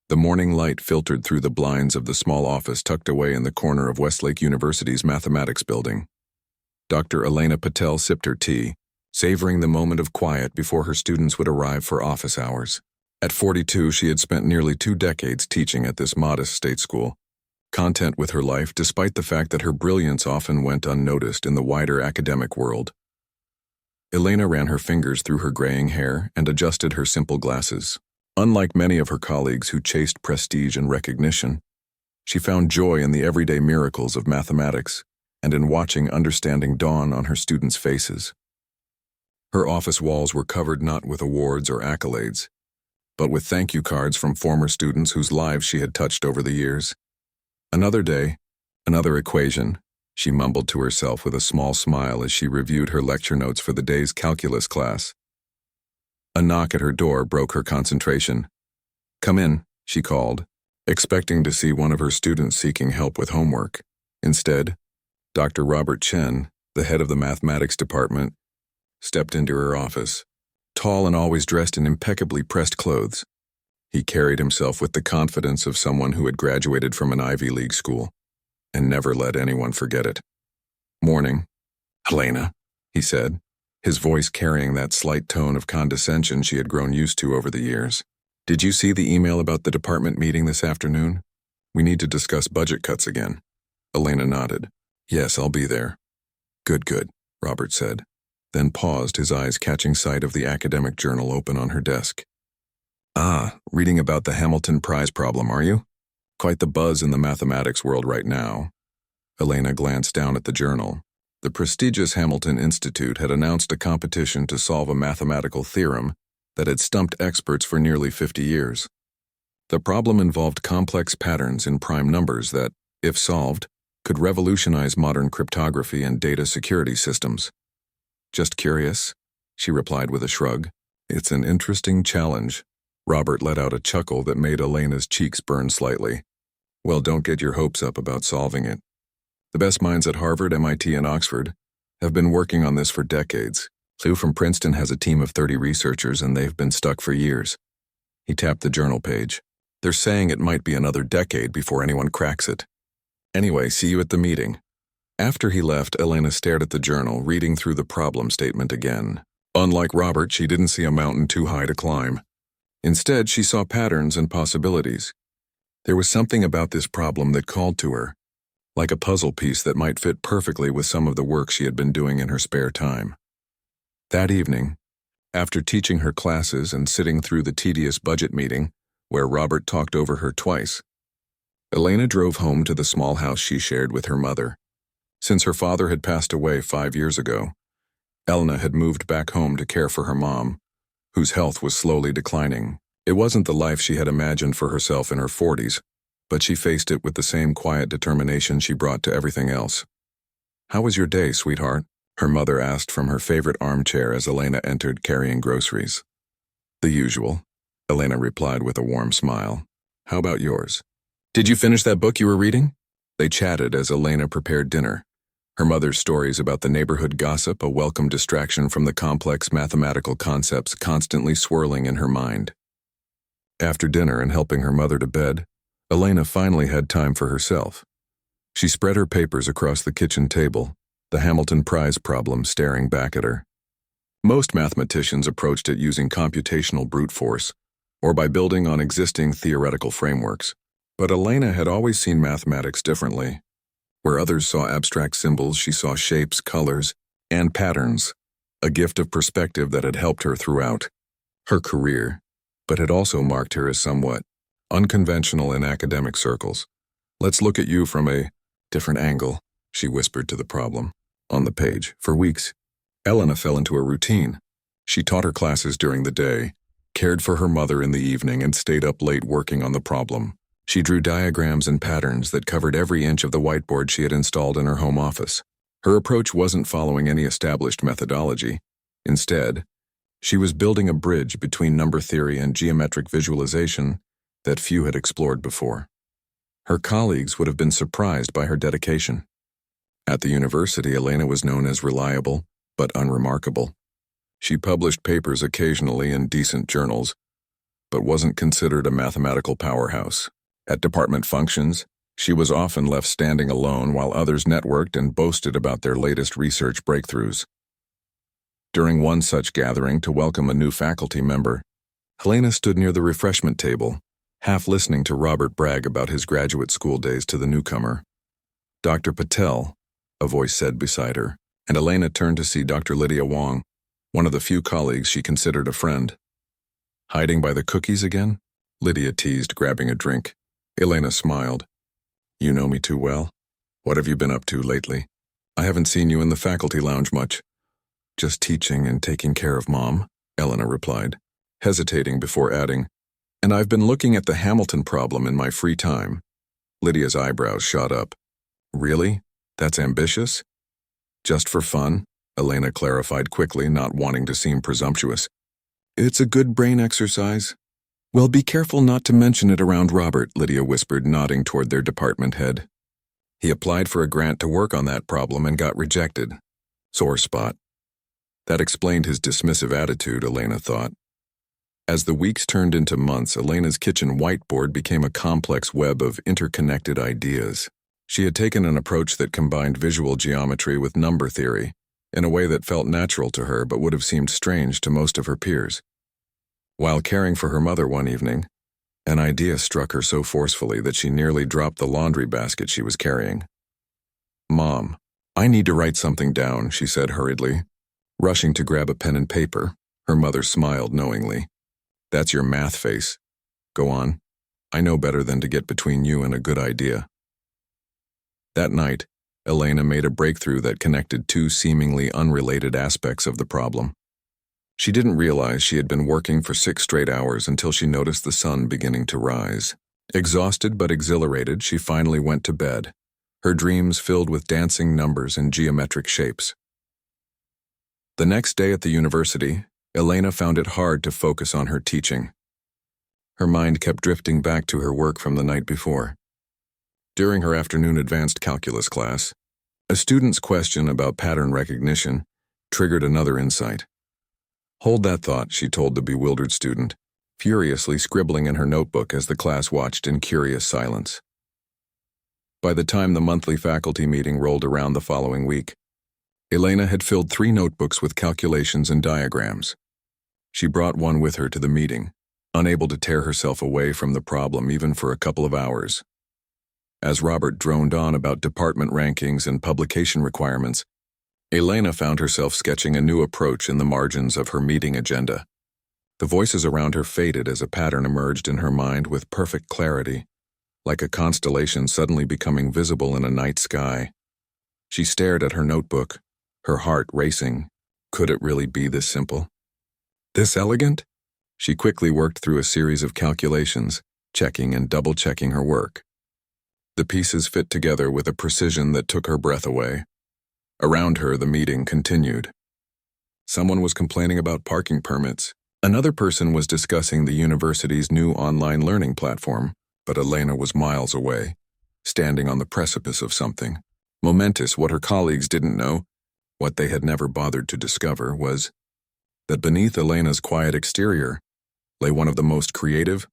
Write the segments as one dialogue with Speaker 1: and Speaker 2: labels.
Speaker 1: The morning light filtered through the blinds of the small office tucked away in the corner of Westlake University's mathematics building. Dr. Elena Patel sipped her tea, savoring the moment of quiet before her students would arrive for office hours. At 42, she had spent nearly 2 decades teaching at this modest state school, content with her life despite the fact that her brilliance often went unnoticed in the wider academic world. Elena ran her fingers through her graying hair and adjusted her simple glasses. Unlike many of her colleagues who chased prestige and recognition, she found joy in the everyday miracles of mathematics and in watching understanding dawn on her students' faces. Her office walls were covered not with awards or accolades, but with thank you cards from former students whose lives she had touched over the years. Another day, another equation, she mumbled to herself with a small smile as she reviewed her lecture notes for the day's calculus class. A knock at her door broke her concentration. "Come in," she called, expecting to see one of her students seeking help with homework. Instead, Dr. Robert Chen, the head of the mathematics department, stepped into her office, tall and always dressed in impeccably pressed clothes. He carried himself with the confidence of someone who had graduated from an Ivy League school and never let anyone forget it. "Morning, Helena," he said, his voice carrying that slight tone of condescension she had grown used to over the years. "Did you see the email about the department meeting this afternoon? We need to discuss budget cuts again." Elena nodded. "Yes, I'll be there." Good, Robert said, then paused, his eyes catching sight of the academic journal open on her desk. "Ah, reading about the Hamilton Prize problem, are you? Quite the buzz in the mathematics world right now." Elena glanced down at the journal. The prestigious Hamilton Institute had announced a competition to solve a mathematical theorem that had stumped experts for nearly 50 years. The problem involved complex patterns in prime numbers that, if solved, could revolutionize modern cryptography and data security systems. "Just curious," she replied with a shrug. "It's an interesting challenge." Robert let out a chuckle that made Elena's cheeks burn slightly. "Well, don't get your hopes up about solving it. The best minds at Harvard, MIT, and Oxford have been working on this for decades. Lou from Princeton has a team of 30 researchers, and they've been stuck for years." He tapped the journal page. "They're saying it might be another decade before anyone cracks it. Anyway, see you at the meeting." After he left, Elena stared at the journal, reading through the problem statement again. Unlike Robert, she didn't see a mountain too high to climb. Instead, she saw patterns and possibilities. There was something about this problem that called to her, like a puzzle piece that might fit perfectly with some of the work she had been doing in her spare time. That evening, after teaching her classes and sitting through the tedious budget meeting, where Robert talked over her twice, Elena drove home to the small house she shared with her mother. Since her father had passed away 5 years ago, Elena had moved back home to care for her mom, whose health was slowly declining. It wasn't the life she had imagined for herself in her 40s, but she faced it with the same quiet determination she brought to everything else. "How was your day, sweetheart?" her mother asked from her favorite armchair as Elena entered carrying groceries. "The usual," Elena replied with a warm smile. "How about yours? Did you finish that book you were reading?" They chatted as Elena prepared dinner, her mother's stories about the neighborhood gossip a welcome distraction from the complex mathematical concepts constantly swirling in her mind. After dinner and helping her mother to bed, Elena finally had time for herself. She spread her papers across the kitchen table, the Hamilton Prize problem staring back at her. Most mathematicians approached it using computational brute force, or by building on existing theoretical frameworks. But Elena had always seen mathematics differently. Where others saw abstract symbols, she saw shapes, colors, and patterns, a gift of perspective that had helped her throughout her career, but had also marked her as somewhat unconventional in academic circles. "Let's look at you from a different angle," she whispered to the problem. On the page, for weeks, Elena fell into a routine. She taught her classes during the day, cared for her mother in the evening, and stayed up late working on the problem. She drew diagrams and patterns that covered every inch of the whiteboard she had installed in her home office. Her approach wasn't following any established methodology. Instead, she was building a bridge between number theory and geometric visualization that few had explored before. Her colleagues would have been surprised by her dedication. At the university, Elena was known as reliable, but unremarkable. She published papers occasionally in decent journals, but wasn't considered a mathematical powerhouse. At department functions, she was often left standing alone while others networked and boasted about their latest research breakthroughs. During one such gathering to welcome a new faculty member, Helena stood near the refreshment table, half listening to Robert brag about his graduate school days to the newcomer. "Dr. Patel," a voice said beside her, and Helena turned to see Dr. Lydia Wong, one of the few colleagues she considered a friend. "Hiding by the cookies again?" Lydia teased, grabbing a drink. Helena smiled. "You know me too well. What have you been up to lately? I haven't seen you in the faculty lounge much." "Just teaching and taking care of Mom," Elena replied, hesitating before adding, "And I've been looking at the Hamilton problem in my free time." Lydia's eyebrows shot up. "Really? That's ambitious?" "Just for fun," Elena clarified quickly, not wanting to seem presumptuous. "It's a good brain exercise." "Well, be careful not to mention it around Robert," Lydia whispered, nodding toward their department head. "He applied for a grant to work on that problem and got rejected. Sore spot." That explained his dismissive attitude, Elena thought. As the weeks turned into months, Elena's kitchen whiteboard became a complex web of interconnected ideas. She had taken an approach that combined visual geometry with number theory, in a way that felt natural to her but would have seemed strange to most of her peers. While caring for her mother one evening, an idea struck her so forcefully that she nearly dropped the laundry basket she was carrying. "Mom, I need to write something down," she said hurriedly. Rushing to grab a pen and paper, her mother smiled knowingly. "That's your math face. Go on. I know better than to get between you and a good idea." That night, Elena made a breakthrough that connected two seemingly unrelated aspects of the problem. She didn't realize she had been working for 6 straight hours until she noticed the sun beginning to rise. Exhausted but exhilarated, she finally went to bed, her dreams filled with dancing numbers and geometric shapes. The next day at the university, Elena found it hard to focus on her teaching. Her mind kept drifting back to her work from the night before. During her afternoon advanced calculus class, a student's question about pattern recognition triggered another insight. "Hold that thought," she told the bewildered student, furiously scribbling in her notebook as the class watched in curious silence. By the time the monthly faculty meeting rolled around the following week, Elena had filled 3 notebooks with calculations and diagrams. She brought one with her to the meeting, unable to tear herself away from the problem even for a couple of hours. As Robert droned on about department rankings and publication requirements, Elena found herself sketching a new approach in the margins of her meeting agenda. The voices around her faded as a pattern emerged in her mind with perfect clarity, like a constellation suddenly becoming visible in a night sky. She stared at her notebook, her heart racing. Could it really be this simple? This elegant? She quickly worked through a series of calculations, checking and double-checking her work. The pieces fit together with a precision that took her breath away. Around her, the meeting continued. Someone was complaining about parking permits. Another person was discussing the university's new online learning platform, but Elena was miles away, standing on the precipice of something. Momentous, what her colleagues didn't know, what they had never bothered to discover, was that beneath Elena's quiet exterior lay one of the most creative,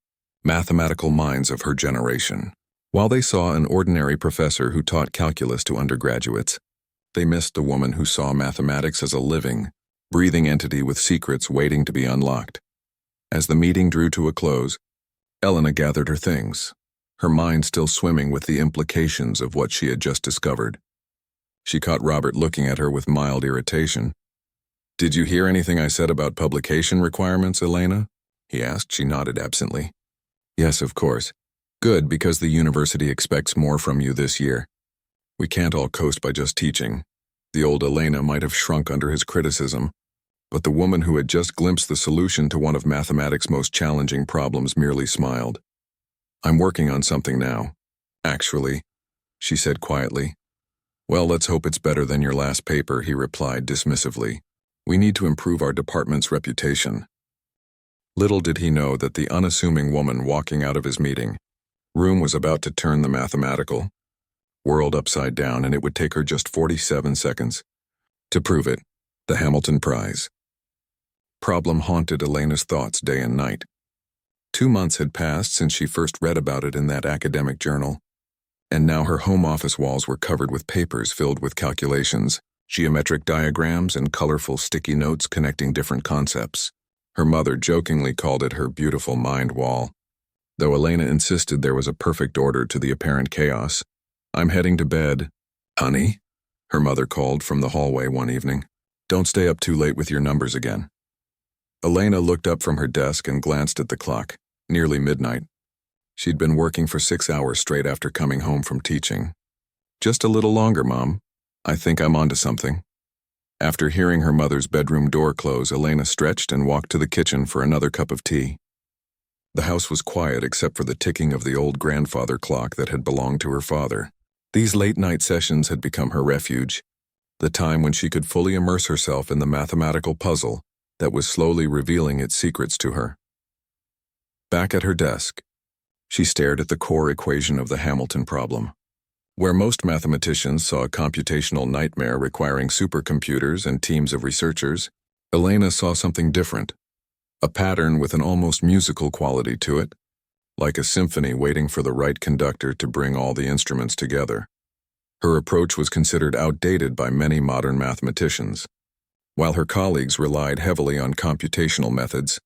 Speaker 1: mathematical minds of her generation. While they saw an ordinary professor who taught calculus to undergraduates, they missed the woman who saw mathematics as a living, breathing entity with secrets waiting to be unlocked. As the meeting drew to a close, Elena gathered her things, her mind still swimming with the implications of what she had just discovered. She caught Robert looking at her with mild irritation. "Did you hear anything I said about publication requirements, Elena?" he asked. She nodded absently. "Yes, of course. Good, because the university expects more from you this year. We can't all coast by just teaching." The old Elena might have shrunk under his criticism, but the woman who had just glimpsed the solution to one of mathematics' most challenging problems merely smiled. "I'm working on something now. Actually," she said quietly. "Well, let's hope it's better than your last paper," he replied dismissively. "We need to improve our department's reputation." Little did he know that the unassuming woman walking out of his meeting room was about to turn the mathematical world upside down, and it would take her just 47 seconds to prove it. The Hamilton Prize. Problem haunted Elena's thoughts day and night. 2 months had passed since she first read about it in that academic journal, and now her home office walls were covered with papers filled with calculations, geometric diagrams, and colorful sticky notes connecting different concepts. Her mother jokingly called it her beautiful mind wall, though Elena insisted there was a perfect order to the apparent chaos. "I'm heading to bed, honey," her mother called from the hallway one evening. "Don't stay up too late with your numbers again." Elena looked up from her desk and glanced at the clock. Nearly midnight. She'd been working for 6 hours straight after coming home from teaching. "Just a little longer, Mom. I think I'm onto something." After hearing her mother's bedroom door close, Elena stretched and walked to the kitchen for another cup of tea. The house was quiet except for the ticking of the old grandfather clock that had belonged to her father. These late-night sessions had become her refuge, the time when she could fully immerse herself in the mathematical puzzle that was slowly revealing its secrets to her. Back at her desk, she stared at the core equation of the Hamilton problem. Where most mathematicians saw a computational nightmare requiring supercomputers and teams of researchers, Elena saw something different, a pattern with an almost musical quality to it, like a symphony waiting for the right conductor to bring all the instruments together. Her approach was considered outdated by many modern mathematicians. While her colleagues relied heavily on computational methods,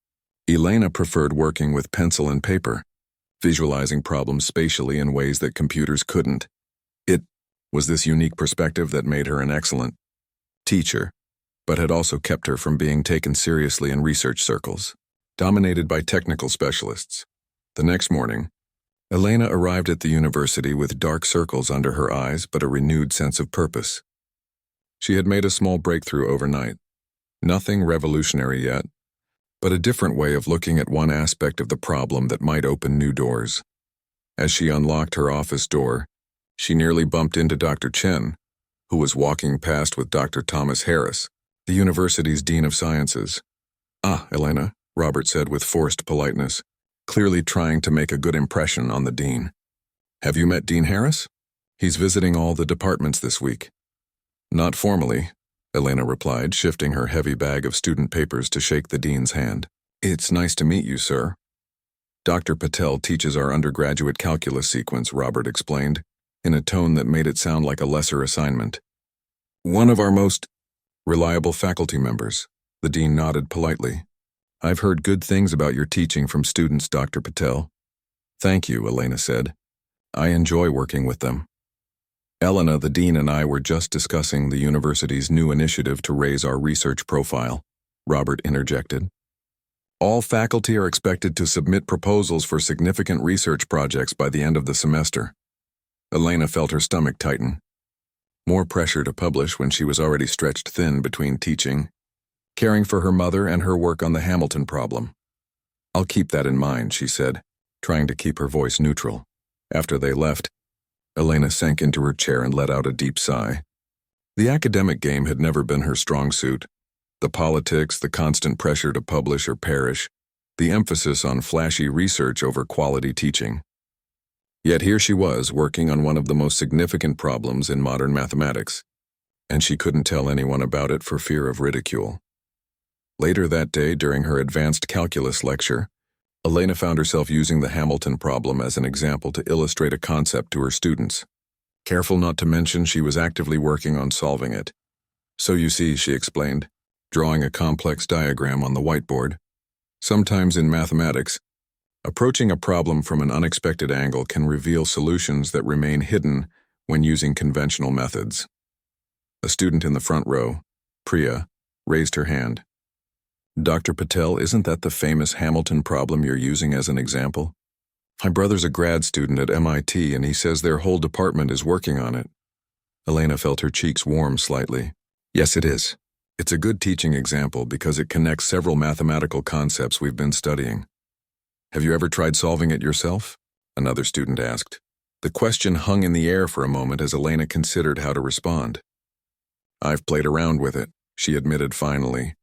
Speaker 1: Elena preferred working with pencil and paper, visualizing problems spatially in ways that computers couldn't. It was this unique perspective that made her an excellent teacher, but had also kept her from being taken seriously in research circles, dominated by technical specialists. The next morning, Elena arrived at the university with dark circles under her eyes but a renewed sense of purpose. She had made a small breakthrough overnight. Nothing revolutionary yet, but a different way of looking at one aspect of the problem that might open new doors. As she unlocked her office door, she nearly bumped into Dr. Chen, who was walking past with Dr. Thomas Harris, the university's Dean of Sciences. "Ah, Elena," Robert said with forced politeness, clearly trying to make a good impression on the dean. "Have you met Dean Harris? He's visiting all the departments this week." "Not formally," Elena replied, shifting her heavy bag of student papers to shake the dean's hand. "It's nice to meet you, sir." "Dr. Patel teaches our undergraduate calculus sequence," Robert explained, in a tone that made it sound like a lesser assignment. "One of our most reliable faculty members," the dean nodded politely. "I've heard good things about your teaching from students, Dr. Patel." "Thank you," Elena said. "I enjoy working with them." "Elena, the dean, and I were just discussing the university's new initiative to raise our research profile," Robert interjected. "All faculty are expected to submit proposals for significant research projects by the end of the semester." Elena felt her stomach tighten. More pressure to publish when she was already stretched thin between teaching, caring for her mother, and her work on the Hamilton problem. "I'll keep that in mind," she said, trying to keep her voice neutral. After they left, Elena sank into her chair and let out a deep sigh. The academic game had never been her strong suit. The politics, the constant pressure to publish or perish, the emphasis on flashy research over quality teaching. Yet here she was, working on one of the most significant problems in modern mathematics, and she couldn't tell anyone about it for fear of ridicule. Later that day, during her advanced calculus lecture, Elena found herself using the Hamilton problem as an example to illustrate a concept to her students. Careful not to mention she was actively working on solving it. "So you see," she explained, drawing a complex diagram on the whiteboard, "sometimes in mathematics, approaching a problem from an unexpected angle can reveal solutions that remain hidden when using conventional methods." A student in the front row, Priya, raised her hand. "Dr. Patel, isn't that the famous Hamilton problem you're using as an example? My brother's a grad student at MIT and he says their whole department is working on it." Elena felt her cheeks warm slightly. "Yes, it is. It's a good teaching example because it connects several mathematical concepts we've been studying." "Have you ever tried solving it yourself?" another student asked. The question hung in the air for a moment as Elena considered how to respond. "I've played around with it," she admitted finally.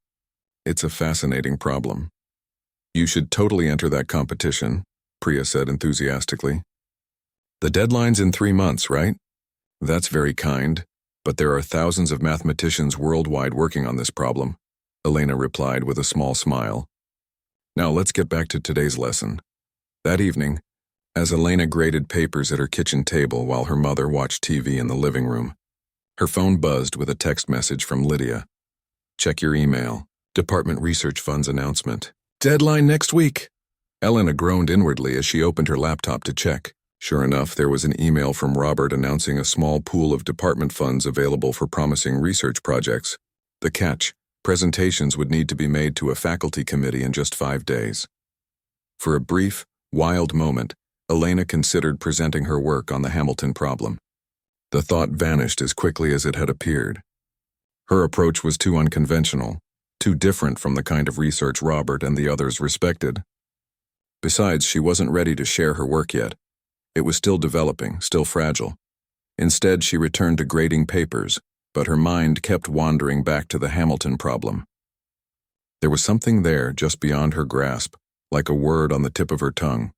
Speaker 1: "It's a fascinating problem." "You should totally enter that competition," Priya said enthusiastically. "The deadline's in 3 months, right?" "That's very kind, but there are thousands of mathematicians worldwide working on this problem," Elena replied with a small smile. "Now let's get back to today's lesson. That evening, as Elena graded papers at her kitchen table while her mother watched TV in the living room, her phone buzzed with a text message from Lydia. "Check your email. Department Research Fund's announcement. Deadline next week." Elena groaned inwardly as she opened her laptop to check. Sure enough, there was an email from Robert announcing a small pool of department funds available for promising research projects. The catch: presentations would need to be made to a faculty committee in just 5 days. For a brief, wild moment, Elena considered presenting her work on the Hamilton problem. The thought vanished as quickly as it had appeared. Her approach was too unconventional, too different from the kind of research Robert and the others respected. Besides, she wasn't ready to share her work yet. It was still developing, still fragile. Instead, she returned to grading papers, but her mind kept wandering back to the Hamilton problem. There was something there just beyond her grasp, like a word on the tip of her tongue.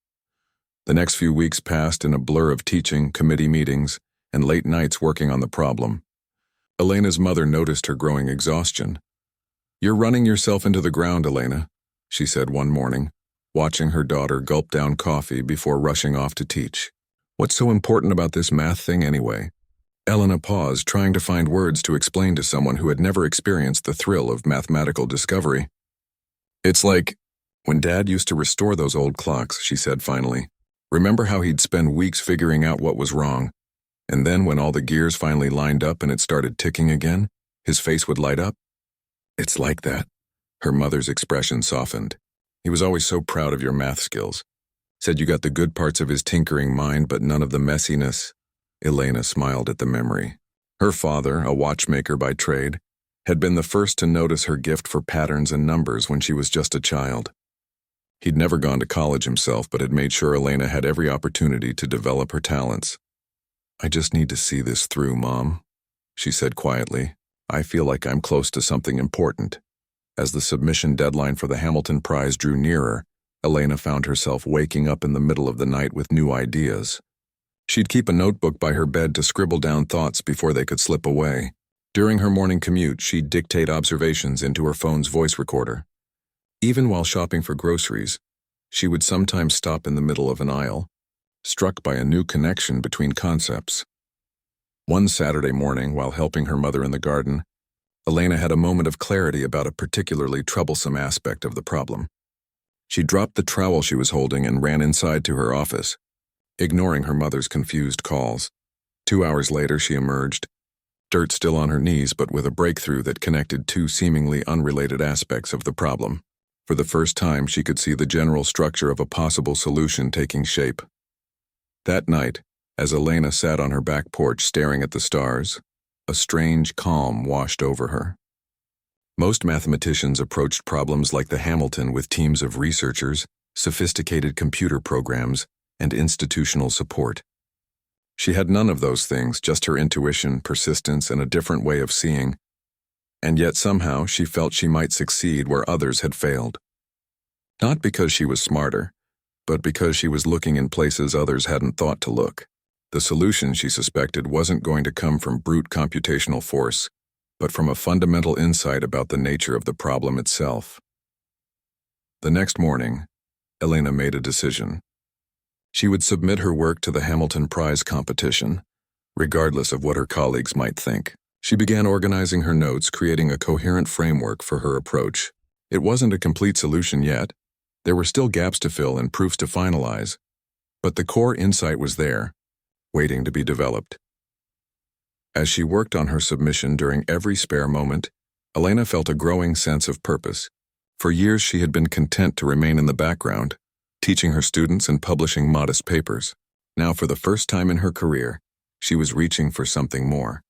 Speaker 1: The next few weeks passed in a blur of teaching, committee meetings, and late nights working on the problem. Elena's mother noticed her growing exhaustion. "You're running yourself into the ground, Elena," she said one morning, watching her daughter gulp down coffee before rushing off to teach. "What's so important about this math thing anyway?" Elena paused, trying to find words to explain to someone who had never experienced the thrill of mathematical discovery. "It's like when Dad used to restore those old clocks," she said finally. "Remember how he'd spend weeks figuring out what was wrong? And then when all the gears finally lined up and it started ticking again, his face would light up?" "It's like that." Her mother's expression softened. "He was always so proud of your math skills. Said you got the good parts of his tinkering mind, but none of the messiness." Elena smiled at the memory. Her father, a watchmaker by trade, had been the first to notice her gift for patterns and numbers when she was just a child. He'd never gone to college himself, but had made sure Elena had every opportunity to develop her talents. "I just need to see this through, Mom," she said quietly. "I feel like I'm close to something important." As the submission deadline for the Hamilton Prize drew nearer, Elena found herself waking up in the middle of the night with new ideas. She'd keep a notebook by her bed to scribble down thoughts before they could slip away. During her morning commute, she'd dictate observations into her phone's voice recorder. Even while shopping for groceries, she would sometimes stop in the middle of an aisle, struck by a new connection between concepts. One Saturday morning, while helping her mother in the garden, Elena had a moment of clarity about a particularly troublesome aspect of the problem. She dropped the trowel she was holding and ran inside to her office, ignoring her mother's confused calls. 2 hours later, she emerged, dirt still on her knees, but with a breakthrough that connected two seemingly unrelated aspects of the problem. For the first time, she could see the general structure of a possible solution taking shape. That night, as Elena sat on her back porch staring at the stars, a strange calm washed over her. Most mathematicians approached problems like the Hamilton with teams of researchers, sophisticated computer programs, and institutional support. She had none of those things, just her intuition, persistence, and a different way of seeing. And yet somehow she felt she might succeed where others had failed. Not because she was smarter, but because she was looking in places others hadn't thought to look. The solution, she suspected, wasn't going to come from brute computational force, but from a fundamental insight about the nature of the problem itself. The next morning, Elena made a decision. She would submit her work to the Hamilton Prize competition, regardless of what her colleagues might think. She began organizing her notes, creating a coherent framework for her approach. It wasn't a complete solution yet. There were still gaps to fill and proofs to finalize, but the core insight was there, waiting to be developed. As she worked on her submission during every spare moment, Elena felt a growing sense of purpose. For years she had been content to remain in the background, teaching her students and publishing modest papers. Now, for the first time in her career, she was reaching for something more.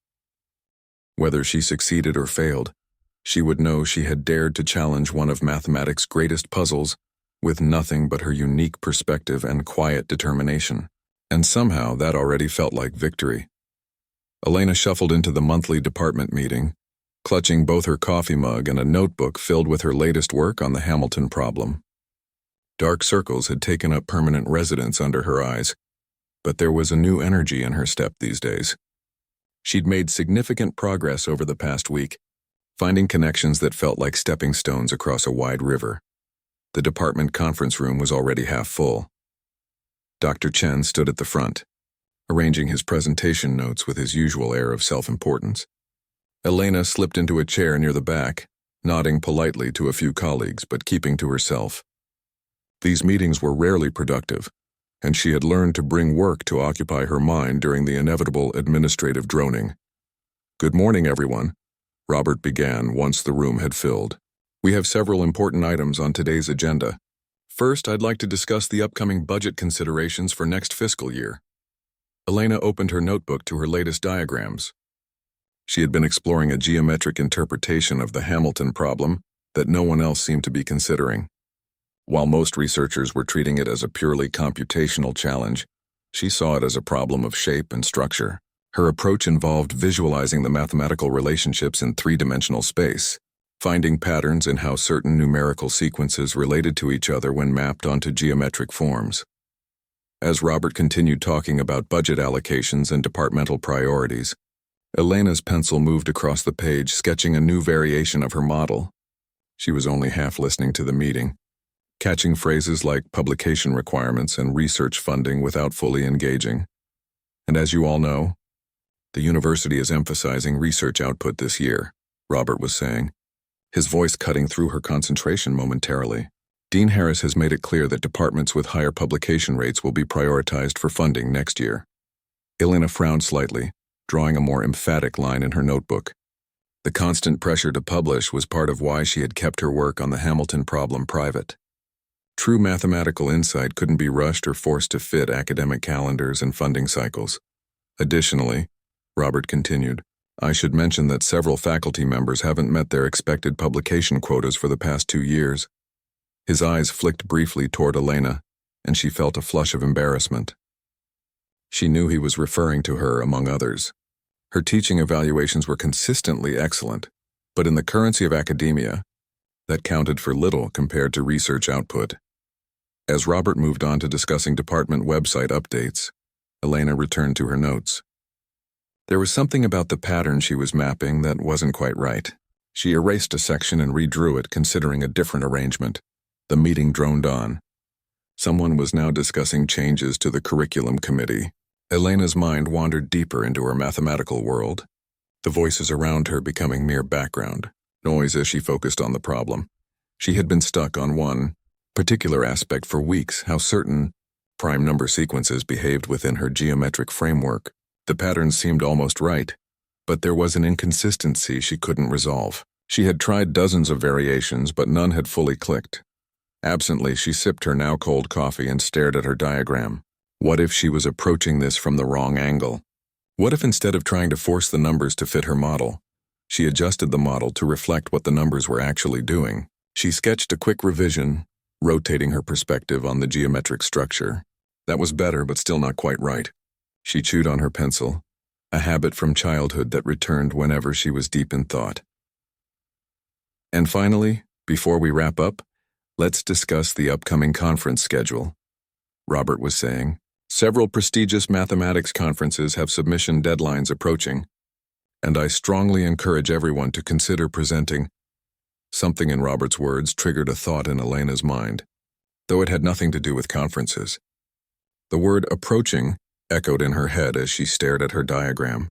Speaker 1: Whether she succeeded or failed, she would know she had dared to challenge one of mathematics' greatest puzzles with nothing but her unique perspective and quiet determination. And somehow that already felt like victory. Elena shuffled into the monthly department meeting, clutching both her coffee mug and a notebook filled with her latest work on the Hamilton problem. Dark circles had taken up permanent residence under her eyes, but there was a new energy in her step these days. She'd made significant progress over the past week, finding connections that felt like stepping stones across a wide river. The department conference room was already half full. Dr. Chen stood at the front, arranging his presentation notes with his usual air of self-importance. Elena slipped into a chair near the back, nodding politely to a few colleagues but keeping to herself. These meetings were rarely productive, and she had learned to bring work to occupy her mind during the inevitable administrative droning. "Good morning, everyone," Robert began once the room had filled. "We have several important items on today's agenda. First, I'd like to discuss the upcoming budget considerations for next fiscal year." Elena opened her notebook to her latest diagrams. She had been exploring a geometric interpretation of the Hamilton problem that no one else seemed to be considering. While most researchers were treating it as a purely computational challenge, she saw it as a problem of shape and structure. Her approach involved visualizing the mathematical relationships in three-dimensional space, finding patterns in how certain numerical sequences related to each other when mapped onto geometric forms. As Robert continued talking about budget allocations and departmental priorities, Elena's pencil moved across the page, sketching a new variation of her model. She was only half listening to the meeting, catching phrases like publication requirements and research funding without fully engaging. "And as you all know, the university is emphasizing research output this year," Robert was saying, his voice cutting through her concentration momentarily. "Dean Harris has made it clear that departments with higher publication rates will be prioritized for funding next year." Elena frowned slightly, drawing a more emphatic line in her notebook. The constant pressure to publish was part of why she had kept her work on the Hamilton problem private. True mathematical insight couldn't be rushed or forced to fit academic calendars and funding cycles. Additionally, Robert continued, "I should mention that several faculty members haven't met their expected publication quotas for the past 2 years. His eyes flicked briefly toward Elena, and she felt a flush of embarrassment. She knew he was referring to her, among others. Her teaching evaluations were consistently excellent, but in the currency of academia, that counted for little compared to research output. As Robert moved on to discussing department website updates, Elena returned to her notes. There was something about the pattern she was mapping that wasn't quite right. She erased a section and redrew it, considering a different arrangement. The meeting droned on. Someone was now discussing changes to the curriculum committee. Elena's mind wandered deeper into her mathematical world, the voices around her becoming mere background noise as she focused on the problem. She had been stuck on one particular aspect for weeks, how certain prime number sequences behaved within her geometric framework. The patterns seemed almost right, but there was an inconsistency she couldn't resolve. She had tried dozens of variations, but none had fully clicked. Absently, she sipped her now cold coffee and stared at her diagram. What if she was approaching this from the wrong angle? What if instead of trying to force the numbers to fit her model, she adjusted the model to reflect what the numbers were actually doing? She sketched a quick revision, rotating her perspective on the geometric structure. That was better, but still not quite right. She chewed on her pencil, a habit from childhood that returned whenever she was deep in thought. "And finally, before we wrap up, let's discuss the upcoming conference schedule," Robert was saying. "Several prestigious mathematics conferences have submission deadlines approaching, and I strongly encourage everyone to consider presenting." Something in Robert's words triggered a thought in Elena's mind, though it had nothing to do with conferences. The word "approaching" echoed in her head as she stared at her diagram.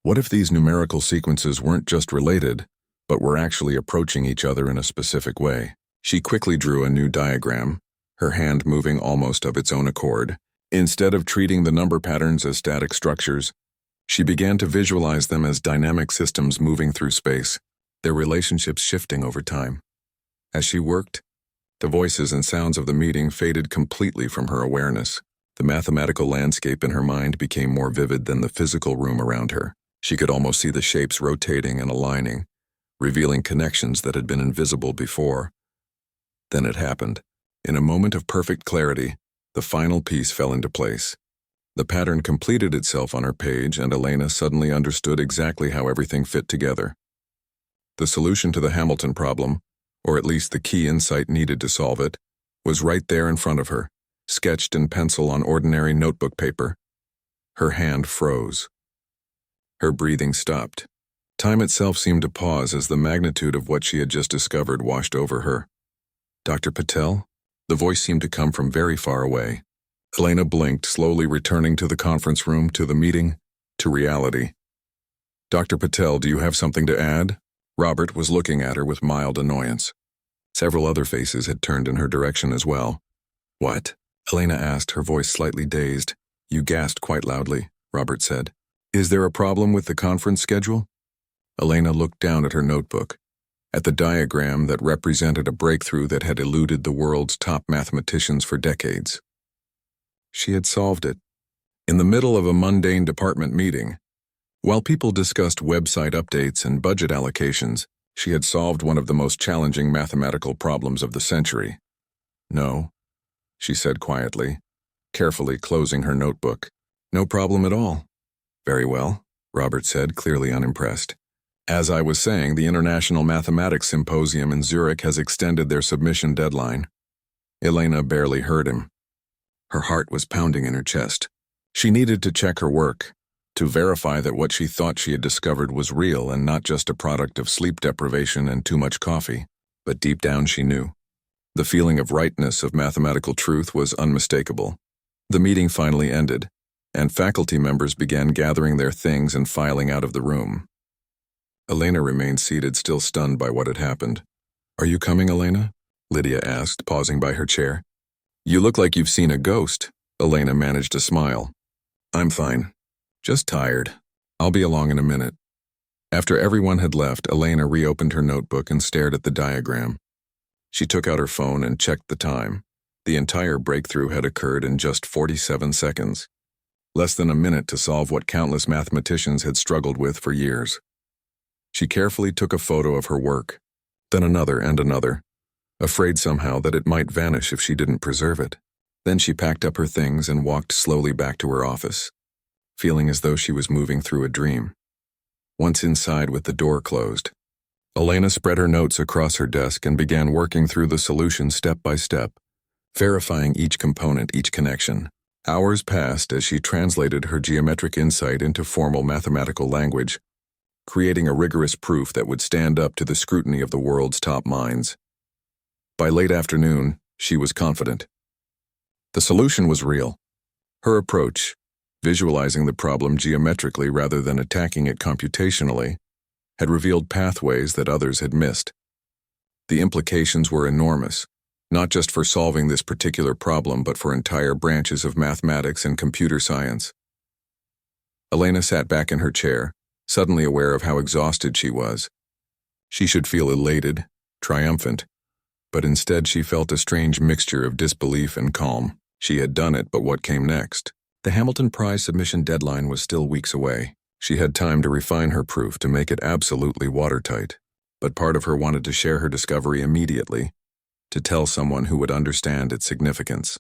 Speaker 1: What if these numerical sequences weren't just related, but were actually approaching each other in a specific way? She quickly drew a new diagram, her hand moving almost of its own accord. Instead of treating the number patterns as static structures, she began to visualize them as dynamic systems moving through space, their relationships shifting over time. As she worked, the voices and sounds of the meeting faded completely from her awareness. The mathematical landscape in her mind became more vivid than the physical room around her. She could almost see the shapes rotating and aligning, revealing connections that had been invisible before. Then it happened. In a moment of perfect clarity, the final piece fell into place. The pattern completed itself on her page, and Elena suddenly understood exactly how everything fit together. The solution to the Hamilton problem, or at least the key insight needed to solve it, was right there in front of her, sketched in pencil on ordinary notebook paper. Her hand froze. Her breathing stopped. Time itself seemed to pause as the magnitude of what she had just discovered washed over her. "Dr. Patel?" The voice seemed to come from very far away. Elena blinked, slowly returning to the conference room, to the meeting, to reality. Dr. Patel, do you have something to add? Robert was looking at her with mild annoyance. Several other faces had turned in her direction as well. What? Elena asked, her voice slightly dazed. You gasped quite loudly, Robert said. Is there a problem with the conference schedule? Elena looked down at her notebook, at the diagram that represented a breakthrough that had eluded the world's top mathematicians for decades. She had solved it. In the middle of a mundane department meeting, while people discussed website updates and budget allocations, she had solved one of the most challenging mathematical problems of the century. No, she said quietly, carefully closing her notebook. No problem at all. Very well, Robert said, clearly unimpressed. As I was saying, the International Mathematics Symposium in Zurich has extended their submission deadline. Elena barely heard him. Her heart was pounding in her chest. She needed to check her work, to verify that what she thought she had discovered was real and not just a product of sleep deprivation and too much coffee. But deep down she knew. The feeling of rightness of mathematical truth was unmistakable. The meeting finally ended, and faculty members began gathering their things and filing out of the room. Elena remained seated, still stunned by what had happened. Are you coming, Elena? Lydia asked, pausing by her chair. You look like you've seen a ghost. Elena managed a smile. I'm fine. Just tired. I'll be along in a minute. After everyone had left, Elena reopened her notebook and stared at the diagram. She took out her phone and checked the time. The entire breakthrough had occurred in just 47 seconds. Less than a minute to solve what countless mathematicians had struggled with for years. She carefully took a photo of her work, then another and another, afraid somehow that it might vanish if she didn't preserve it. Then she packed up her things and walked slowly back to her office, feeling as though she was moving through a dream. Once inside with the door closed, Elena spread her notes across her desk and began working through the solution step by step, verifying each component, each connection. Hours passed as she translated her geometric insight into formal mathematical language, creating a rigorous proof that would stand up to the scrutiny of the world's top minds. By late afternoon, she was confident. The solution was real. Her approach, visualizing the problem geometrically rather than attacking it computationally, had revealed pathways that others had missed. The implications were enormous, not just for solving this particular problem, but for entire branches of mathematics and computer science. Elena sat back in her chair, suddenly aware of how exhausted she was. She should feel elated, triumphant, but instead she felt a strange mixture of disbelief and calm. She had done it, but what came next? The Hamilton Prize submission deadline was still weeks away. She had time to refine her proof to make it absolutely watertight, but part of her wanted to share her discovery immediately, to tell someone who would understand its significance.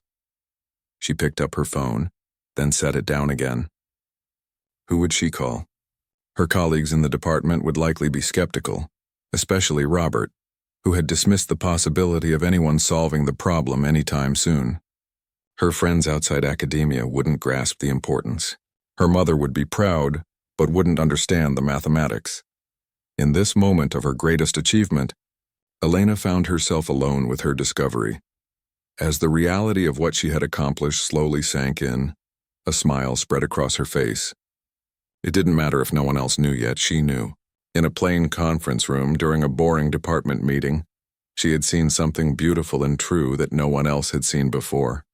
Speaker 1: She picked up her phone, then set it down again. Who would she call? Her colleagues in the department would likely be skeptical, especially Robert, who had dismissed the possibility of anyone solving the problem anytime soon. Her friends outside academia wouldn't grasp the importance. Her mother would be proud, but wouldn't understand the mathematics. In this moment of her greatest achievement, Elena found herself alone with her discovery. As the reality of what she had accomplished slowly sank in, a smile spread across her face. It didn't matter if no one else knew yet, she knew. In a plain conference room during a boring department meeting, she had seen something beautiful and true that no one else had seen before.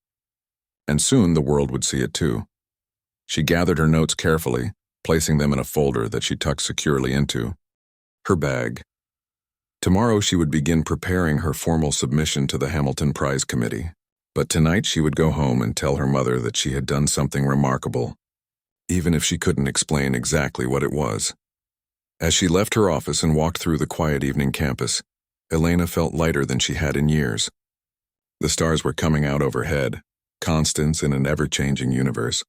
Speaker 1: And soon the world would see it too. She gathered her notes carefully, placing them in a folder that she tucked securely into her bag. Tomorrow she would begin preparing her formal submission to the Hamilton Prize Committee. But tonight she would go home and tell her mother that she had done something remarkable, even if she couldn't explain exactly what it was. As she left her office and walked through the quiet evening campus, Elena felt lighter than she had in years. The stars were coming out overhead, constants in an ever-changing universe,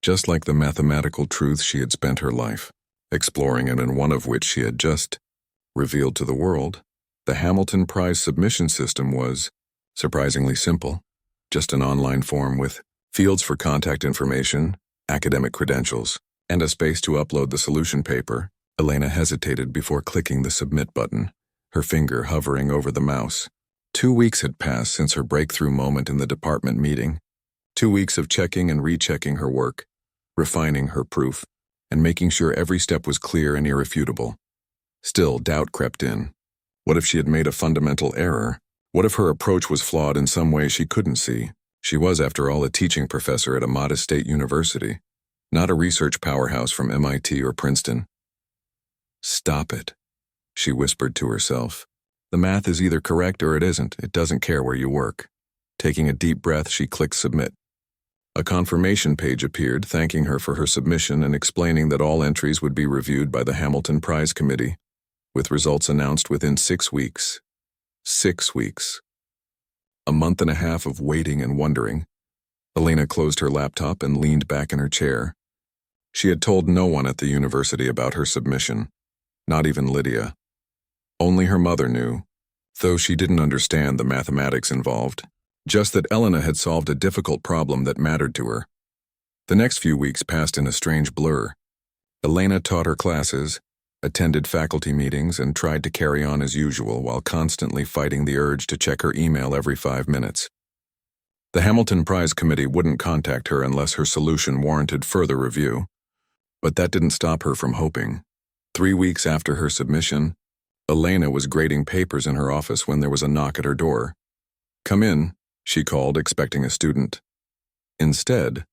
Speaker 1: just like the mathematical truths she had spent her life exploring, and in one of which she had just revealed to the world. The Hamilton Prize submission system was surprisingly simple, just an online form with fields for contact information, academic credentials, and a space to upload the solution paper. Elena hesitated before clicking the submit button, her finger hovering over the mouse. 2 weeks had passed since her breakthrough moment in the department meeting. 2 weeks of checking and rechecking her work, refining her proof, and making sure every step was clear and irrefutable. Still, doubt crept in. What if she had made a fundamental error? What if her approach was flawed in some way she couldn't see? She was, after all, a teaching professor at a modest state university, not a research powerhouse from MIT or Princeton. "Stop it," she whispered to herself. "The math is either correct or it isn't. It doesn't care where you work." Taking a deep breath, she clicked submit. A confirmation page appeared, thanking her for her submission and explaining that all entries would be reviewed by the Hamilton Prize Committee, with results announced within 6 weeks. 6 weeks. A month and a half of waiting and wondering. Elena closed her laptop and leaned back in her chair. She had told no one at the university about her submission, not even Lydia. Only her mother knew, though she didn't understand the mathematics involved, just that Elena had solved a difficult problem that mattered to her. The next few weeks passed in a strange blur. Elena taught her classes, attended faculty meetings, and tried to carry on as usual while constantly fighting the urge to check her email every 5 minutes. The Hamilton Prize Committee wouldn't contact her unless her solution warranted further review, but that didn't stop her from hoping. 3 weeks after her submission, Elena was grading papers in her office when there was a knock at her door. "Come in," she called, expecting a student. Instead,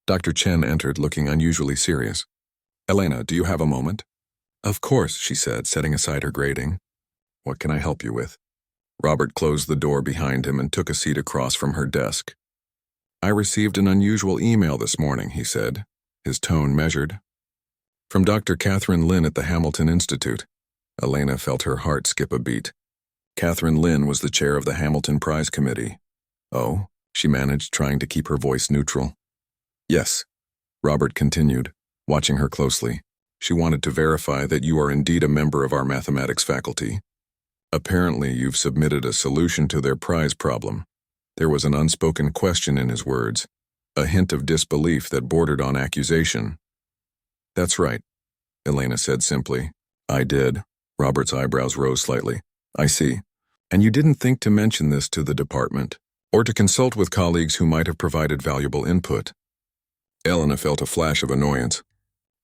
Speaker 1: Dr. Chen entered looking unusually serious. "Elena, do you have a moment?" "Of course," she said, setting aside her grading. "What can I help you with?" Robert closed the door behind him and took a seat across from her desk. "I received an unusual email this morning," he said, his tone measured. "From Dr. Catherine Lin at the Hamilton Institute." Elena felt her heart skip a beat. Catherine Lin was the chair of the Hamilton Prize Committee. "Oh," she managed, trying to keep her voice neutral. "Yes," Robert continued, watching her closely. "She wanted to verify that you are indeed a member of our mathematics faculty. Apparently, you've submitted a solution to their prize problem." There was an unspoken question in his words, a hint of disbelief that bordered on accusation. "That's right," Elena said simply. "I did." Robert's eyebrows rose slightly. "I see. And you didn't think to mention this to the department, or to consult with colleagues who might have provided valuable input?" Elena felt a flash of annoyance.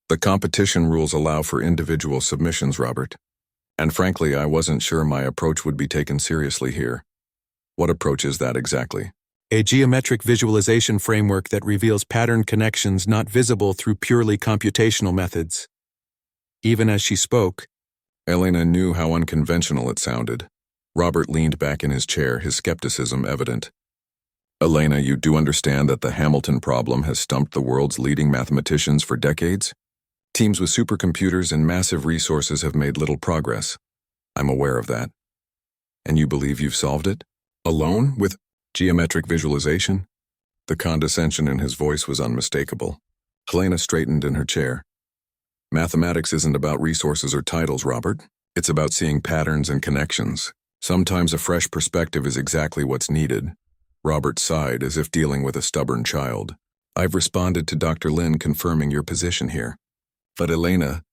Speaker 1: "The competition rules allow for individual submissions, Robert. And frankly, I wasn't sure my approach would be taken seriously here." "What approach is that exactly?"
Speaker 2: "A geometric visualization framework that reveals pattern connections not visible through purely computational methods." Even as she spoke,
Speaker 1: Elena knew how unconventional it sounded. Robert leaned back in his chair, his skepticism evident. "Elena, you do understand that the Hamilton problem has stumped the world's leading mathematicians for decades? Teams with supercomputers and massive resources have made little progress. I'm aware of that. And you believe you've solved it? Alone? With geometric visualization?" The condescension in his voice was unmistakable. Elena straightened in her chair. "Mathematics isn't about resources or titles, Robert. It's about seeing patterns and connections. Sometimes a fresh perspective is exactly what's needed." Robert sighed as if dealing with a stubborn child. "I've responded to Dr. Lin confirming your position here. But Elena,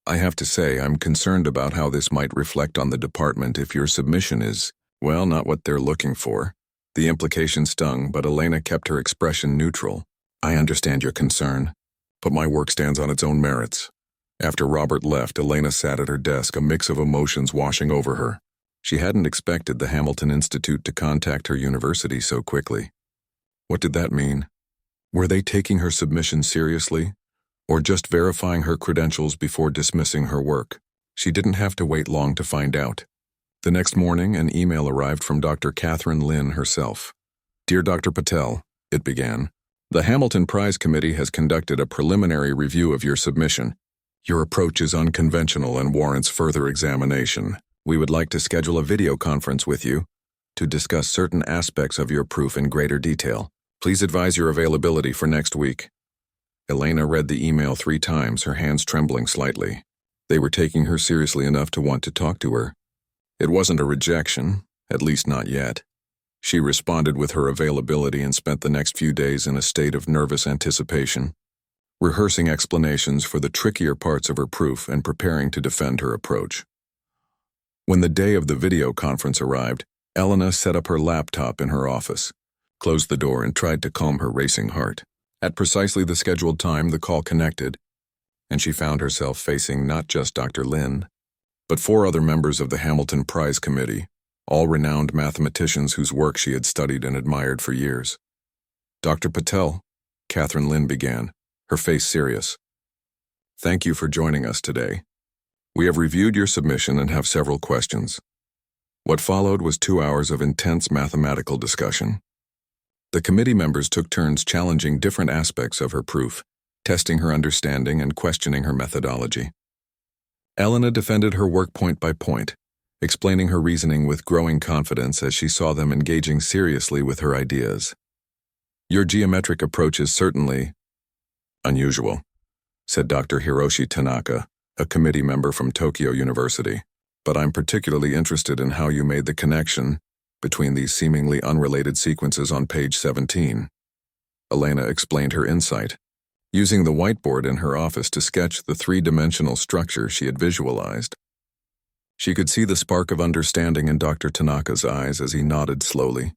Speaker 1: I have to say I'm concerned about how this might reflect on the department if your submission is, well, not what they're looking for." The implication stung, but Elena kept her expression neutral. "I understand your concern, but my work stands on its own merits." After Robert left, Elena sat at her desk, a mix of emotions washing over her. She hadn't expected the Hamilton Institute to contact her university so quickly. What did that mean? Were they taking her submission seriously, or just verifying her credentials before dismissing her work? She didn't have to wait long to find out. The next morning, an email arrived from Dr. Catherine Lin herself. "Dear Dr. Patel," it began, "the Hamilton Prize Committee has conducted a preliminary review of your submission. Your approach is unconventional and warrants further examination. We would like to schedule a video conference with you to discuss certain aspects of your proof in greater detail. Please advise your availability for next week." Elena read the email 3 times, her hands trembling slightly. They were taking her seriously enough to want to talk to her. It wasn't a rejection, at least not yet. She responded with her availability and spent the next few days in a state of nervous anticipation, rehearsing explanations for the trickier parts of her proof and preparing to defend her approach. When the day of the video conference arrived, Elena set up her laptop in her office. closed the door, and tried to calm her racing heart. At precisely the scheduled time, the call connected, and she found herself facing not just Dr. Lin, but 4 other members of the Hamilton Prize Committee, all renowned mathematicians whose work she had studied and admired for years. "Dr. Patel," Catherine Lin began, her face serious. "Thank you for joining us today. We have reviewed your submission and have several questions." What followed was 2 hours of intense mathematical discussion. The committee members took turns challenging different aspects of her proof, testing her understanding and questioning her methodology. Elena defended her work point by point, explaining her reasoning with growing confidence as she saw them engaging seriously with her ideas. "Your geometric approach is certainly unusual," said Dr. Hiroshi Tanaka, a committee member from Tokyo University, "but I'm particularly interested in how you made the connection between these seemingly unrelated sequences on page 17. Elena explained her insight, using the whiteboard in her office to sketch the 3-dimensional structure she had visualized. She could see the spark of understanding in Dr. Tanaka's eyes as he nodded slowly.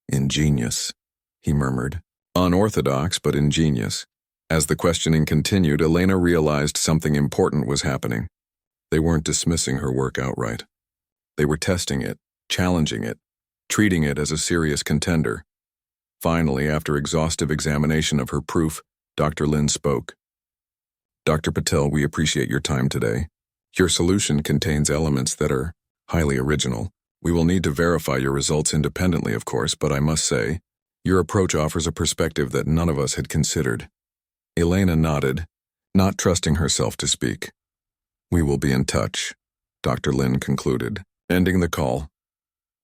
Speaker 1: "Ingenious," he murmured. "Unorthodox, but ingenious." As the questioning continued, Elena realized something important was happening. They weren't dismissing her work outright. They were testing it, challenging it, treating it as a serious contender. Finally, after exhaustive examination of her proof, Dr. Lin spoke. "Dr. Patel, we appreciate your time today. Your solution contains elements that are highly original. We will need to verify your results independently, of course, but I must say, your approach offers a perspective that none of us had considered." Elena nodded, not trusting herself to speak. "We will be in touch," Dr. Lin concluded. Ending the call,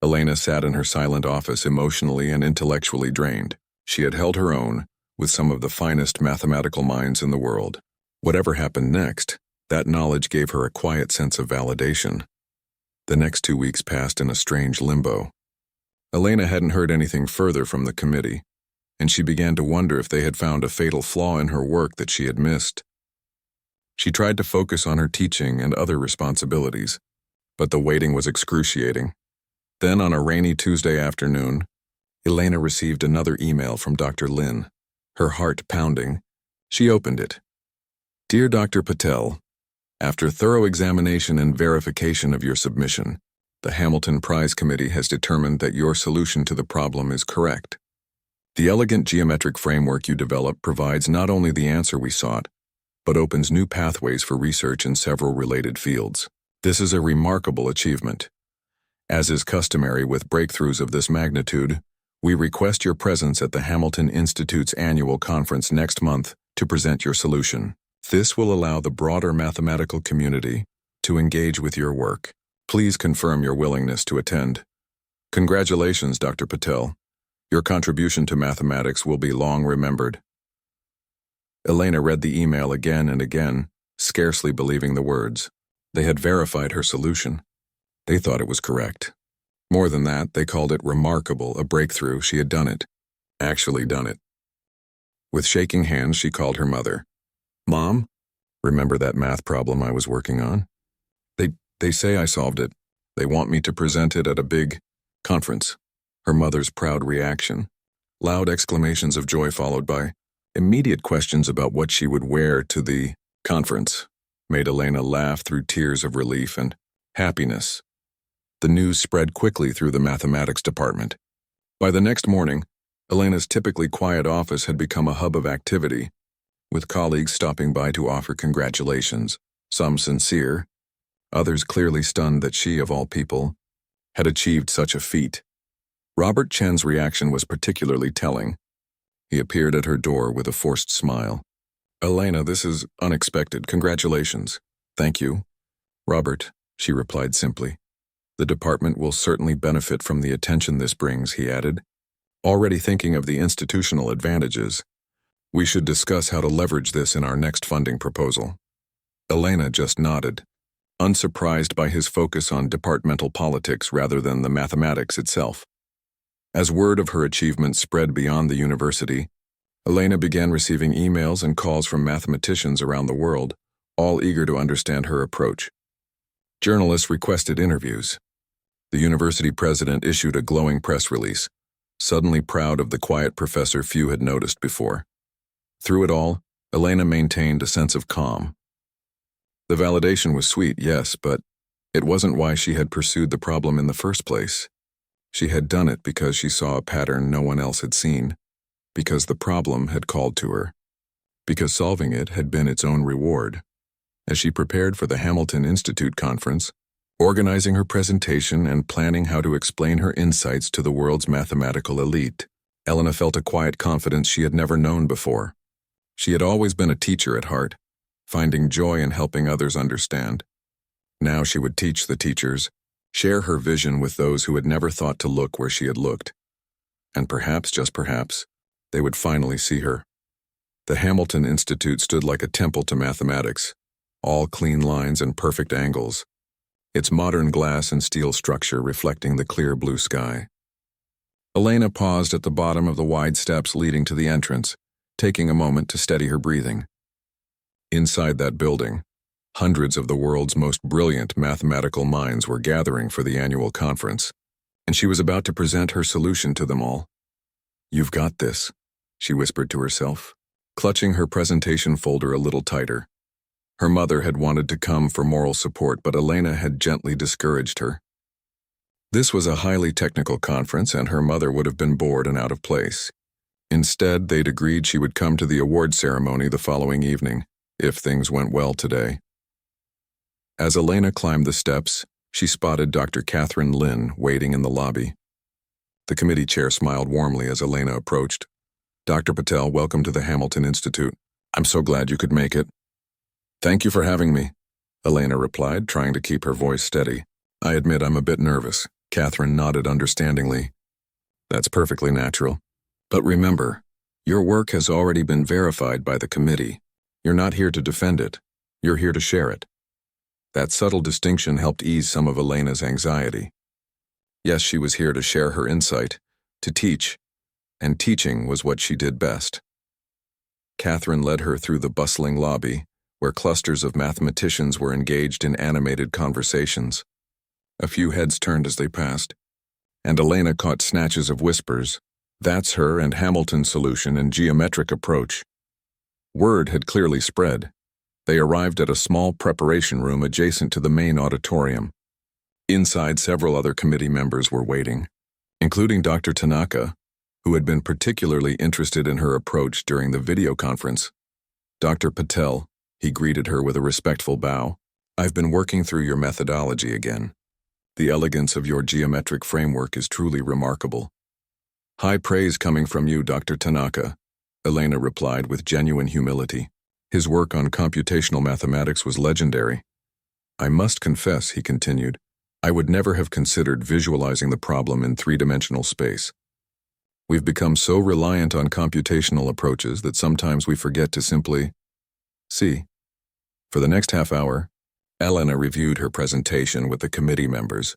Speaker 1: Elena sat in her silent office, emotionally and intellectually drained. She had held her own with some of the finest mathematical minds in the world. Whatever happened next, that knowledge gave her a quiet sense of validation. The next 2 weeks passed in a strange limbo. Elena hadn't heard anything further from the committee, and she began to wonder if they had found a fatal flaw in her work that she had missed. She tried to focus on her teaching and other responsibilities, but the waiting was excruciating. Then, on a rainy Tuesday afternoon, Elena received another email from Dr. Lin. Her heart pounding, she opened it. "Dear Dr. Patel, after thorough examination and verification of your submission, the Hamilton Prize Committee has determined that your solution to the problem is correct. The elegant geometric framework you developed provides not only the answer we sought, but opens new pathways for research in several related fields. This is a remarkable achievement. As is customary with breakthroughs of this magnitude, we request your presence at the Hamilton Institute's annual conference next month to present your solution. This will allow the broader mathematical community to engage with your work. Please confirm your willingness to attend. Congratulations, Dr. Patel. Your contribution to mathematics will be long remembered." Elena read the email again and again, scarcely believing the words. They had verified her solution. They thought it was correct. More than that, they called it remarkable, a breakthrough. She had done it. Actually done it. With shaking hands, she called her mother. "Mom, remember that math problem I was working on? They say I solved it. They want me to present it at a big conference." Her mother's proud reaction. Loud exclamations of joy followed by immediate questions about what she would wear to the conference made Elena laugh through tears of relief and happiness. The news spread quickly through the mathematics department. By the next morning, Elena's typically quiet office had become a hub of activity, with colleagues stopping by to offer congratulations, some sincere, others clearly stunned that she, of all people, had achieved such a feat. Robert Chen's reaction was particularly telling. He appeared at her door with a forced smile. "Elena, this is unexpected. Congratulations." "Thank you, Robert," she replied simply. "The department will certainly benefit from the attention this brings," he added, already thinking of the institutional advantages. "We should discuss how to leverage this in our next funding proposal." Elena just nodded, unsurprised by his focus on departmental politics rather than the mathematics itself. As word of her achievements spread beyond the university, Elena began receiving emails and calls from mathematicians around the world, all eager to understand her approach. Journalists requested interviews. The university president issued a glowing press release. suddenly proud of the quiet professor few had noticed before. Through it all, Elena maintained a sense of calm. The validation was sweet, yes, but it wasn't why she had pursued the problem in the first place. She had done it because she saw a pattern no one else had seen, because the problem had called to her, because solving it had been its own reward. As she prepared for the Hamilton Institute conference, organizing her presentation and planning how to explain her insights to the world's mathematical elite, Elena felt a quiet confidence she had never known before. She had always been a teacher at heart, finding joy in helping others understand. Now she would teach the teachers, share her vision with those who had never thought to look where she had looked. And perhaps, just perhaps, they would finally see her. The Hamilton Institute stood like a temple to mathematics, all clean lines and perfect angles, its modern glass and steel structure reflecting the clear blue sky. Elena paused at the bottom of the wide steps leading to the entrance, taking a moment to steady her breathing. Inside that building, hundreds of the world's most brilliant mathematical minds were gathering for the annual conference, and she was about to present her solution to them all. "You've got this," she whispered to herself, clutching her presentation folder a little tighter. Her mother had wanted to come for moral support, but Elena had gently discouraged her. This was a highly technical conference, and her mother would have been bored and out of place. Instead, they'd agreed she would come to the award ceremony the following evening, if things went well today. As Elena climbed the steps, she spotted Dr. Catherine Lynn waiting in the lobby. The committee chair smiled warmly as Elena approached. "Dr. Patel, welcome to the Hamilton Institute. I'm so glad you could make it." "Thank you for having me," Elena replied, trying to keep her voice steady. "I admit I'm a bit nervous." Catherine nodded understandingly. "That's perfectly natural. But remember, your work has already been verified by the committee. You're not here to defend it. You're here to share it." That subtle distinction helped ease some of Elena's anxiety. Yes, she was here to share her insight, to teach, and teaching was what she did best. Catherine led her through the bustling lobby, where clusters of mathematicians were engaged in animated conversations. A few heads turned as they passed, and Elena caught snatches of whispers. "That's her and Hamilton's solution and geometric approach." Word had clearly spread. They arrived at a small preparation room adjacent to the main auditorium. Inside, several other committee members were waiting, including Dr. Tanaka, who had been particularly interested in her approach during the video conference. "Dr. Patel," he greeted her with a respectful bow, "I've been working through your methodology again. The elegance of your geometric framework is truly remarkable." "High praise coming from you, Dr. Tanaka," Elena replied with genuine humility. His work on computational mathematics was legendary. "I must confess," he continued, "I would never have considered visualizing the problem in three-dimensional space. We've become so reliant on computational approaches that sometimes we forget to simply see." For the next half hour, Elena reviewed her presentation with the committee members,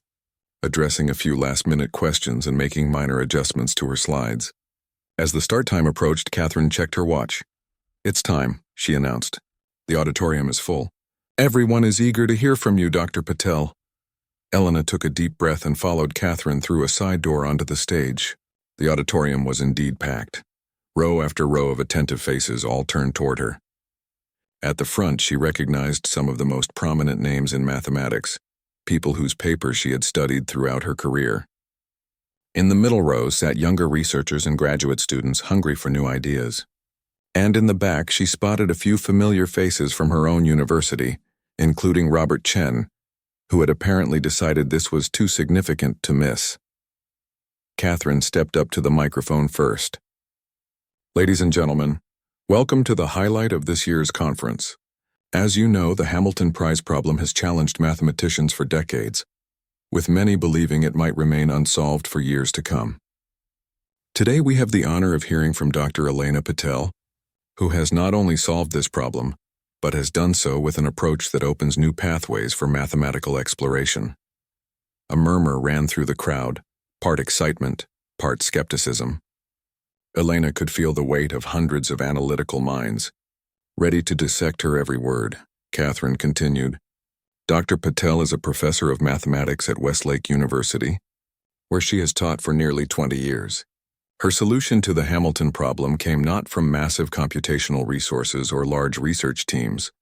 Speaker 1: addressing a few last-minute questions and making minor adjustments to her slides. As the start time approached, Catherine checked her watch. "It's time," she announced. "The auditorium is full." "Everyone is eager to hear from you, Dr. Patel." Elena took a deep breath and followed Catherine through a side door onto the stage. The auditorium was indeed packed. Row after row of attentive faces all turned toward her. At the front, she recognized some of the most prominent names in mathematics, people whose papers she had studied throughout her career. In the middle row sat younger researchers and graduate students hungry for new ideas. And in the back, she spotted a few familiar faces from her own university, including Robert Chen, who had apparently decided this was too significant to miss. Catherine stepped up to the microphone first. "Ladies and gentlemen, welcome to the highlight of this year's conference. As you know, the Hamilton Prize problem has challenged mathematicians for decades, with many believing it might remain unsolved for years to come. Today we have the honor of hearing from Dr. Elena Patel, who has not only solved this problem, but has done so with an approach that opens new pathways for mathematical exploration." A murmur ran through the crowd, part excitement, part skepticism. Elena could feel the weight of hundreds of analytical minds, ready to dissect her every word. Catherine continued, "Dr. Patel is a professor of mathematics at Westlake University, where she has taught for nearly 20 years. Her solution to the Hamilton problem came not from massive computational resources or large research teams,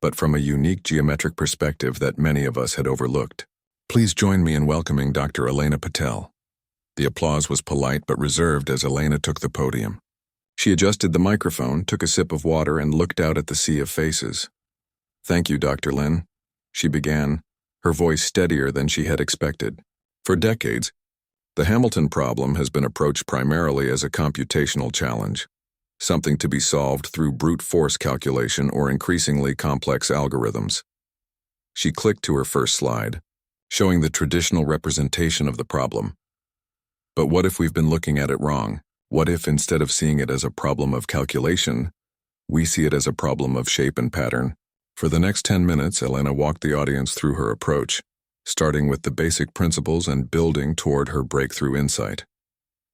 Speaker 1: but from a unique geometric perspective that many of us had overlooked. Please join me in welcoming Dr. Elena Patel. The applause was polite but reserved as Elena took the podium. She adjusted the microphone, took a sip of water, and looked out at the sea of faces. "Thank you, Dr. Lin," she began, her voice steadier than she had expected. For decades, the Hamilton problem has been approached primarily as a computational challenge, something to be solved through brute force calculation or increasingly complex algorithms. She clicked to her first slide, showing the traditional representation of the problem. But what if we've been looking at it wrong? What if, instead of seeing it as a problem of calculation, we see it as a problem of shape and pattern? For the next 10 minutes, Elena walked the audience through her approach, starting with the basic principles and building toward her breakthrough insight.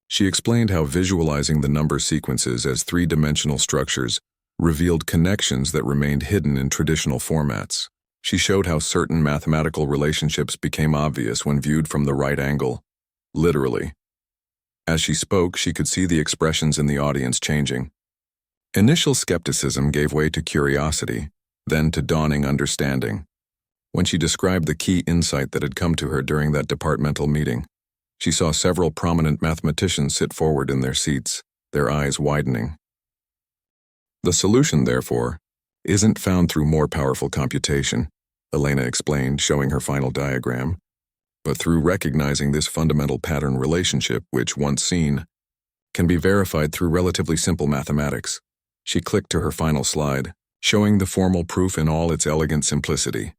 Speaker 1: She explained how visualizing the number sequences as three-dimensional structures revealed connections that remained hidden in traditional formats. She showed how certain mathematical relationships became obvious when viewed from the right angle, literally. As she spoke, she could see the expressions in the audience changing. Initial skepticism gave way to curiosity, then to dawning understanding. When she described the key insight that had come to her during that departmental meeting, she saw several prominent mathematicians sit forward in their seats, their eyes widening. The solution, therefore, isn't found through more powerful computation, Elena explained, showing her final diagram, but through recognizing this fundamental pattern relationship, which, once seen, can be verified through relatively simple mathematics. She clicked to her final slide, showing the formal proof in all its elegant simplicity.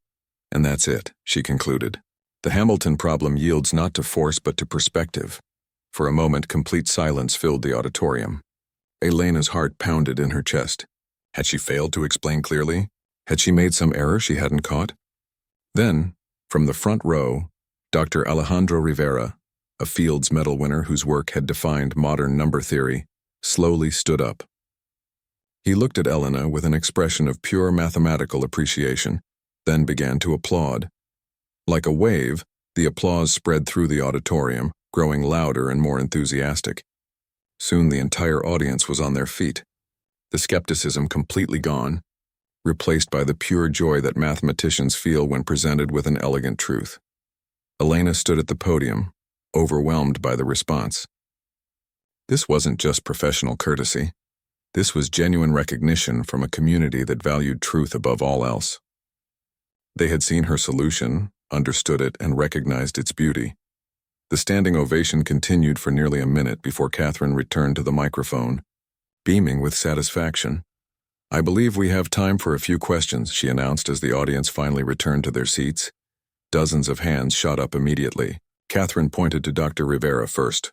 Speaker 1: "And that's it," she concluded. "The Hamilton problem yields not to force but to perspective." For a moment, complete silence filled the auditorium. Elena's heart pounded in her chest. Had she failed to explain clearly? Had she made some error she hadn't caught? Then, from the front row, Dr. Alejandro Rivera, a Fields Medal winner whose work had defined modern number theory, slowly stood up. He looked at Elena with an expression of pure mathematical appreciation, then began to applaud. Like a wave, the applause spread through the auditorium, growing louder and more enthusiastic. Soon the entire audience was on their feet, the skepticism completely gone, replaced by the pure joy that mathematicians feel when presented with an elegant truth. Elena stood at the podium, overwhelmed by the response. This wasn't just professional courtesy. This was genuine recognition from a community that valued truth above all else. They had seen her solution, understood it, and recognized its beauty. The standing ovation continued for nearly a minute before Catherine returned to the microphone, beaming with satisfaction. "I believe we have time for a few questions," she announced as the audience finally returned to their seats. Dozens of hands shot up immediately. Catherine pointed to Dr. Rivera first.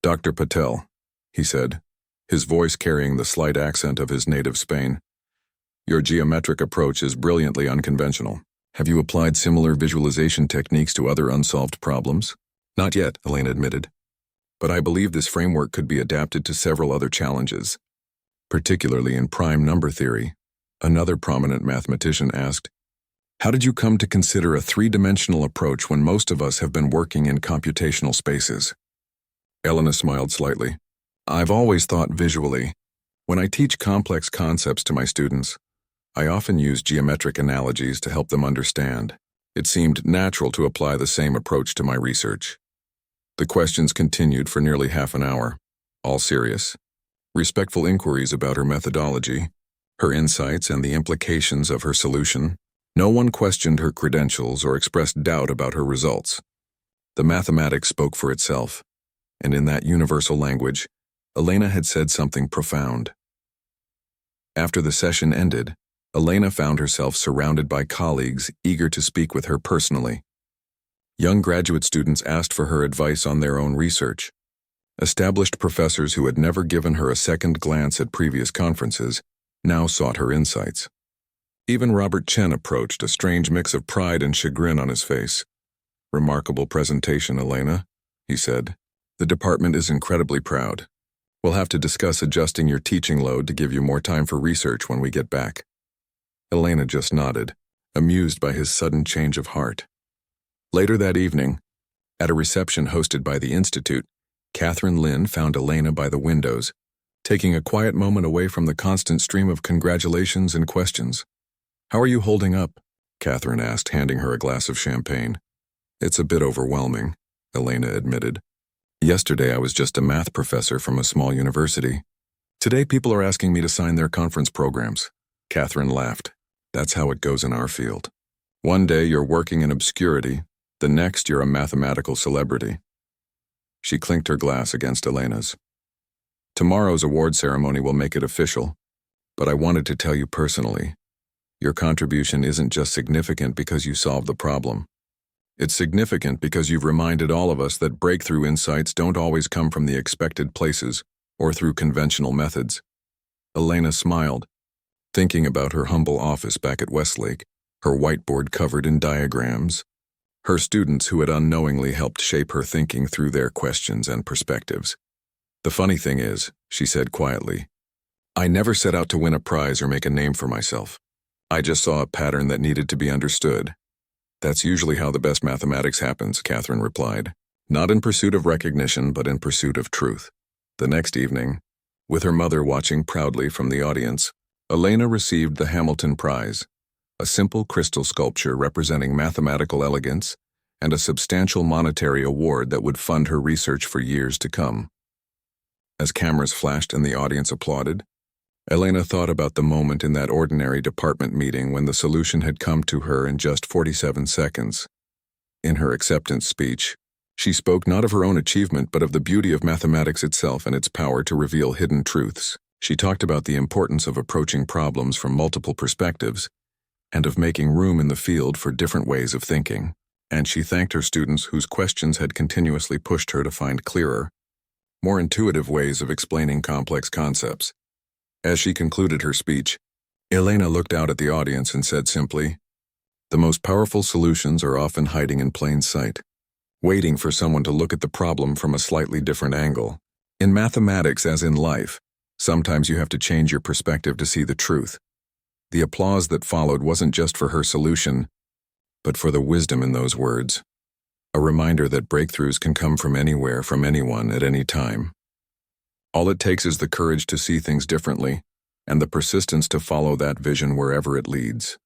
Speaker 1: "Dr. Patel," he said, his voice carrying the slight accent of his native Spain. "Your geometric approach is brilliantly unconventional. Have you applied similar visualization techniques to other unsolved problems?" "Not yet," Elena admitted. "But I believe this framework could be adapted to several other challenges, particularly in prime number theory." Another prominent mathematician asked, "How did you come to consider a three-dimensional approach when most of us have been working in computational spaces?" Elena smiled slightly. "I've always thought visually. When I teach complex concepts to my students, I often use geometric analogies to help them understand. It seemed natural to apply the same approach to my research." The questions continued for nearly half an hour, all serious. Respectful inquiries about her methodology, her insights, and the implications of her solution. No one questioned her credentials or expressed doubt about her results. The mathematics spoke for itself, and in that universal language, Elena had said something profound. After the session ended, Elena found herself surrounded by colleagues eager to speak with her personally. Young graduate students asked for her advice on their own research. Established professors who had never given her a second glance at previous conferences now sought her insights. Even Robert Chen approached, a strange mix of pride and chagrin on his face. "Remarkable presentation, Elena," he said. "The department is incredibly proud. We'll have to discuss adjusting your teaching load to give you more time for research when we get back." Elena just nodded, amused by his sudden change of heart. Later that evening, at a reception hosted by the Institute, Catherine Lynn found Elena by the windows, taking a quiet moment away from the constant stream of congratulations and questions. "How are you holding up?" Catherine asked, handing her a glass of champagne. "It's a bit overwhelming," Elena admitted. "Yesterday I was just a math professor from a small university. Today people are asking me to sign their conference programs." Catherine laughed. "That's how it goes in our field. One day you're working in obscurity, the next you're a mathematical celebrity." She clinked her glass against Elena's. "Tomorrow's award ceremony will make it official, but I wanted to tell you personally, your contribution isn't just significant because you solved the problem. It's significant because you've reminded all of us that breakthrough insights don't always come from the expected places or through conventional methods." Elena smiled, thinking about her humble office back at Westlake, her whiteboard covered in diagrams, her students who had unknowingly helped shape her thinking through their questions and perspectives. "The funny thing is," she said quietly, "I never set out to win a prize or make a name for myself. I just saw a pattern that needed to be understood." "That's usually how the best mathematics happens," Catherine replied, "not in pursuit of recognition, but in pursuit of truth." The next evening, with her mother watching proudly from the audience, Elena received the Hamilton Prize, a simple crystal sculpture representing mathematical elegance and a substantial monetary award that would fund her research for years to come. As cameras flashed and the audience applauded, Elena thought about the moment in that ordinary department meeting when the solution had come to her in just 47 seconds. In her acceptance speech, she spoke not of her own achievement but of the beauty of mathematics itself and its power to reveal hidden truths. She talked about the importance of approaching problems from multiple perspectives and of making room in the field for different ways of thinking. And she thanked her students whose questions had continuously pushed her to find clearer, more intuitive ways of explaining complex concepts. As she concluded her speech, Elena looked out at the audience and said simply, "The most powerful solutions are often hiding in plain sight, waiting for someone to look at the problem from a slightly different angle. In mathematics, as in life, sometimes you have to change your perspective to see the truth." The applause that followed wasn't just for her solution, but for the wisdom in those words, a reminder that breakthroughs can come from anywhere, from anyone, at any time. All it takes is the courage to see things differently and the persistence to follow that vision wherever it leads.